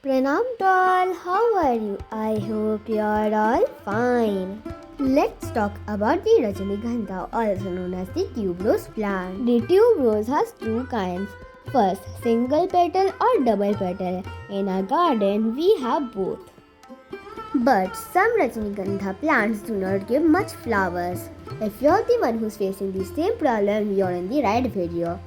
Pranam doll, how are you? I hope you are all fine. Let's talk about the Rajnigandha, also known as the tuberose plant. The tuberose has two kinds. First, single petal or double petal. In our garden, we have both. But some Rajnigandha plants do not give much flowers. If you're the one who's facing the same problem, you're in the right video.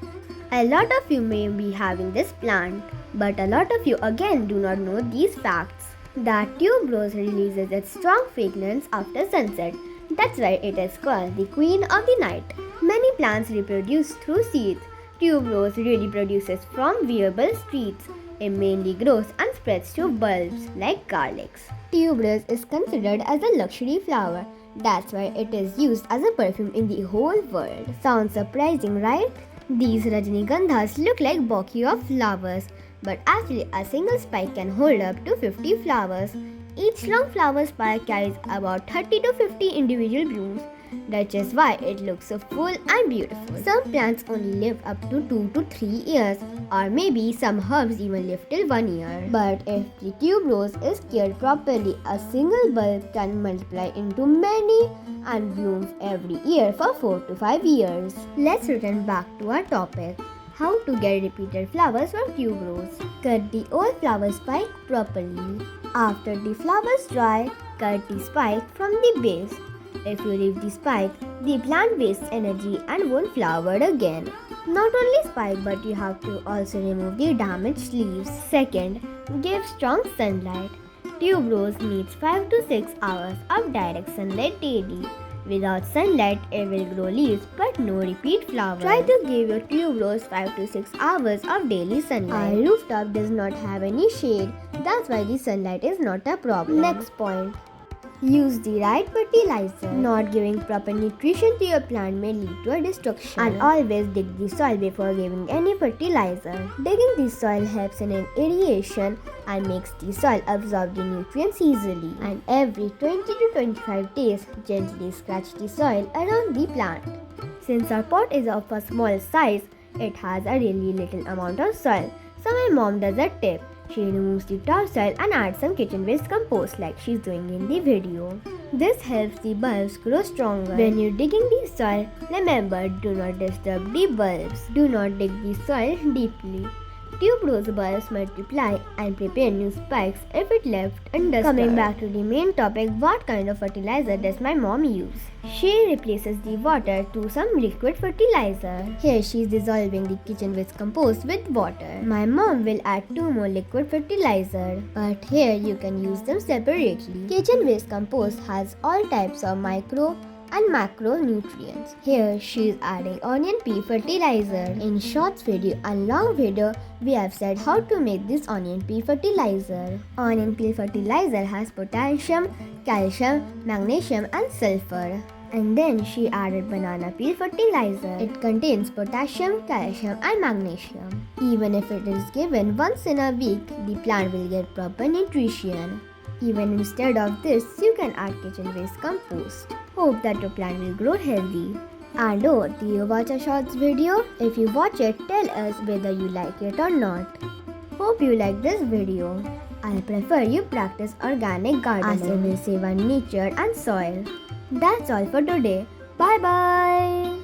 A lot of you may be having this plant, but a lot of you again do not know these facts. That tuberose releases its strong fragrance after sunset. That's why it is called the queen of the night. Many plants reproduce through seeds. Tuberose really produces from viable seeds. It mainly grows and spreads to bulbs like garlics. Tuberose is considered as a luxury flower. That's why it is used as a perfume in the whole world. Sounds surprising, right? These Rajnigandhas look like bouquet of flowers, but actually a single spike can hold up to 50 flowers. Each long flower spike carries about 30 to 50 individual blooms. That is why it looks so full and beautiful. Some plants only live up to 2 to 3 years, or maybe some herbs even live till 1 year. But if the tuberose is cared properly, a single bulb can multiply into many and blooms every year for 4 to 5 years. Let's return back to our topic. How to get repeated flowers from tuberose. Cut the old flower spike properly. After the flowers dry, cut the spike from the base. If you leave the spike, the plant wastes energy and won't flower again. Not only spike, but you have to also remove the damaged leaves. Second, give strong sunlight. Tuberose needs 5 to 6 hours of direct sunlight daily. Without sunlight, it will grow leaves but no repeat flowers. Try to give your tuberose 5 to 6 hours of daily sunlight. Our rooftop does not have any shade. That's why the sunlight is not a problem. Next point. Use the right fertilizer. Not giving proper nutrition to your plant may lead to a destruction. And always dig the soil before giving any fertilizer. Digging the soil helps in aeration and makes the soil absorb the nutrients easily. And every 20 to 25 days, gently scratch the soil around the plant. Since our pot is of a small size, it has a really little amount of soil. So my mom does a tip. She removes the topsoil and adds some kitchen waste compost like she's doing in the video. This helps the bulbs grow stronger. When you're digging the soil, remember, do not disturb the bulbs. Do not dig the soil deeply. Tuberose bulbs multiply and prepare new spikes if it left undisturbed. Coming back to the main topic, what kind of fertilizer does my mom use? She replaces the water to some liquid fertilizer. Here she is dissolving the kitchen waste compost with water. My mom will add 2 more liquid fertilizer, but here you can use them separately. Kitchen waste compost has all types of micro and macronutrients. Here she is adding onion pea fertilizer. In short video and long video, we have said how to make this onion pea fertilizer. Onion peel fertilizer has potassium, calcium, magnesium and sulfur. And then she added banana peel fertilizer. It contains potassium, calcium and magnesium. Even if it is given once in a week, the plant will get proper nutrition. Even instead of this, you can add kitchen waste compost. Hope that your plant will grow healthy. And oh, do you watch a shorts video? If you watch it, tell us whether you like it or not. Hope you like this video. I prefer you practice organic gardening as it will save on nature and soil. That's all for today. Bye bye.